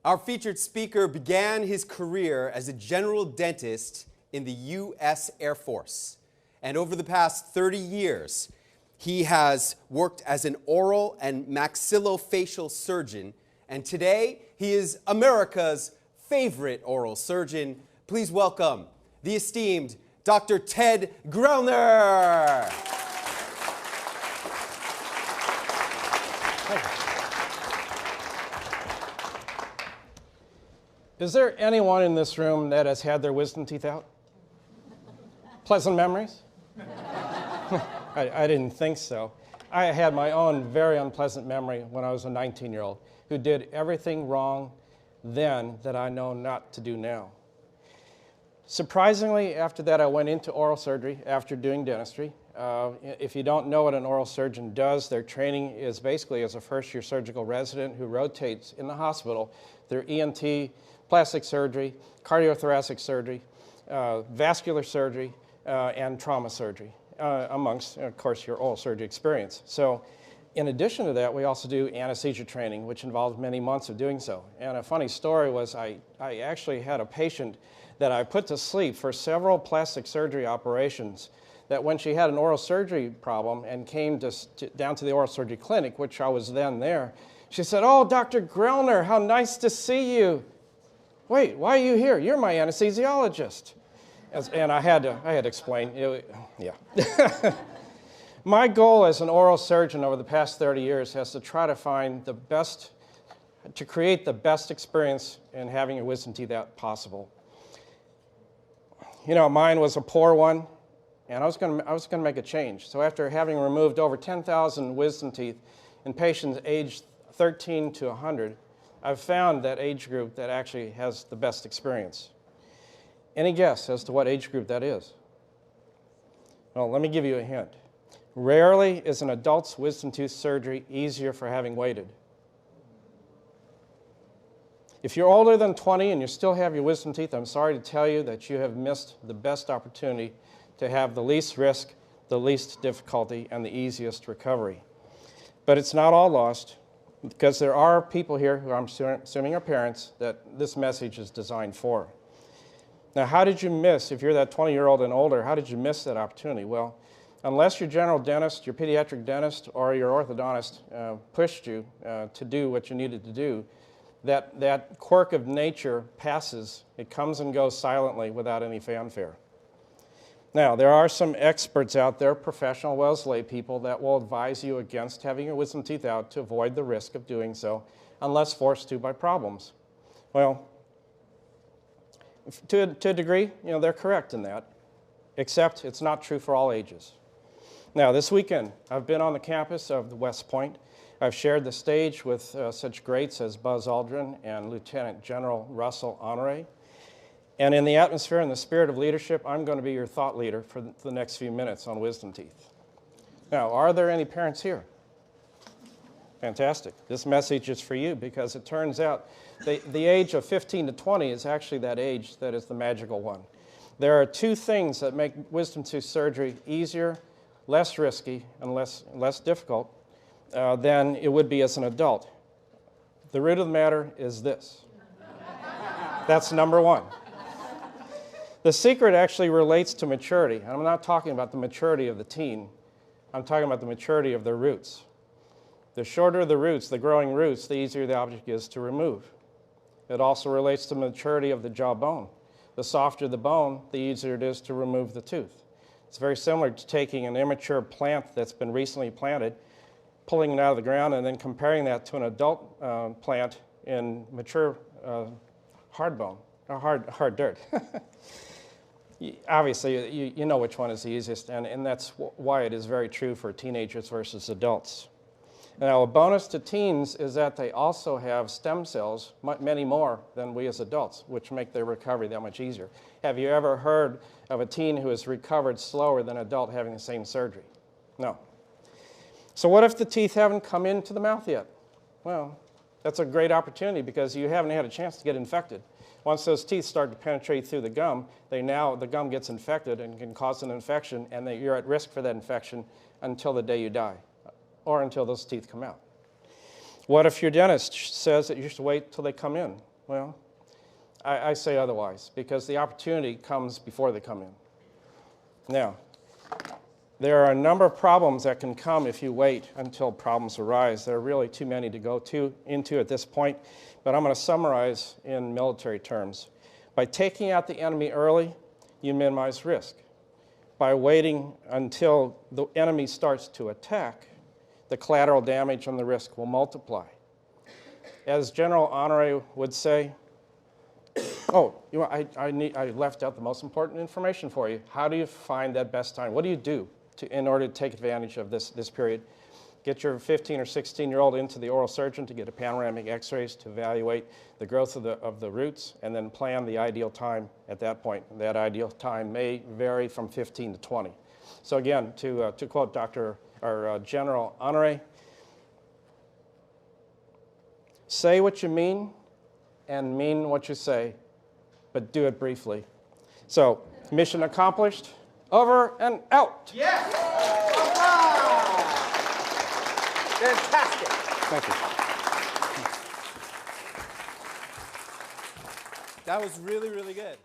Our featured speaker began his career as a general dentist in the U.S. Air Force. And over the past 30 years, he has worked as an oral and maxillofacial surgeon. And today, he is America's favorite oral surgeon. Please welcome the esteemed Dr. Ted Grellner. Is there anyone in this room that has had their wisdom teeth out? Pleasant memories? I didn't think so. I had my own very unpleasant memory when I was a 19-year-old who did everything wrong then that I know not to do now. Surprisingly, after that, I went into oral surgery after doing dentistry. If you don't know what an oral surgeon does, their training is basically as a first-year surgical resident who rotates in the hospital through ENT, plastic surgery, cardiothoracic surgery, vascular surgery, and trauma surgery, amongst, of course, your oral surgery experience. So in addition to that, we also do anesthesia training, which involves many months of doing so. And a funny story was I actually had a patient that I put to sleep for several plastic surgery operations that when she had an oral surgery problem and came down to the oral surgery clinic, which I was then there, she said, "Oh, Dr. Grellner, how nice to see you. Wait, why are you here? You're my anesthesiologist." And I had to explain. Yeah. My goal as an oral surgeon over the past 30 years has to try to find the best, to create the best experience in having your wisdom teeth out possible. You know, mine was a poor one, and I was going to make a change. So after having removed over 10,000 wisdom teeth in patients aged 13 to 100, I've found that age group that actually has the best experience. Any guess as to what age group that is? Well, let me give you a hint. Rarely is an adult's wisdom tooth surgery easier for having waited. If you're older than 20 and you still have your wisdom teeth, I'm sorry to tell you that you have missed the best opportunity to have the least risk, the least difficulty, and the easiest recovery. But it's not all lost, because there are people here who I'm assuming are parents that this message is designed for. Now, how did you miss, if you're that 20-year-old and older, how did you miss that opportunity? Well, unless your general dentist, your pediatric dentist, or your orthodontist pushed you to do what you needed to do, that quirk of nature passes. It comes and goes silently without any fanfare. Now, there are some experts out there, professional as well as lay people, that will advise you against having your wisdom teeth out to avoid the risk of doing so, unless forced to by problems. Well, to a degree, you know, they're correct in that, except it's not true for all ages. Now, this weekend, I've been on the campus of the West Point. I've shared the stage with such greats as Buzz Aldrin and Lieutenant General Russell Honore. And in the atmosphere and the spirit of leadership, I'm going to be your thought leader for the next few minutes on wisdom teeth. Now, are there any parents here? Fantastic. This message is for you because it turns out the age of 15 to 20 is actually that age that is the magical one. There are two things that make wisdom tooth surgery easier, less risky, and less difficult than it would be as an adult. The root of the matter is this. That's number one. The secret actually relates to maturity. I'm not talking about the maturity of the teen. I'm talking about the maturity of their roots. The shorter the roots, the growing roots, the easier the object is to remove. It also relates to maturity of the jawbone. The softer the bone, the easier it is to remove the tooth. It's very similar to taking an immature plant that's been recently planted, pulling it out of the ground, and then comparing that to an adult plant in mature hard bone, or hard dirt. Obviously, you know which one is the easiest, and that's why it is very true for teenagers versus adults. Now, a bonus to teens is that they also have stem cells, many more than we as adults, which make their recovery that much easier. Have you ever heard of a teen who has recovered slower than an adult having the same surgery? No. So what if the teeth haven't come into the mouth yet? Well, that's a great opportunity because you haven't had a chance to get infected. Once those teeth start to penetrate through the gum, the gum gets infected and can cause an infection, and you're at risk for that infection until the day you die, or until those teeth come out. What if your dentist says that you should wait till they come in? Well, I say otherwise, because the opportunity comes before they come in. Now, there are a number of problems that can come if you wait until problems arise. There are really too many to go into at this point, but I'm going to summarize in military terms. By taking out the enemy early, you minimize risk. By waiting until the enemy starts to attack, the collateral damage and the risk will multiply. As General Honore would say, I left out the most important information for you. How do you find that best time? What do you do in order to take advantage of this period? Get your 15 or 16-year-old into the oral surgeon to get a panoramic x-rays to evaluate the growth of the roots, and then plan the ideal time at that point. That ideal time may vary from 15 to 20. So again, to quote General Honore, say what you mean and mean what you say, but do it briefly. So, mission accomplished, over and out. Yes! Wow! Fantastic. Thank you. That was really, really good.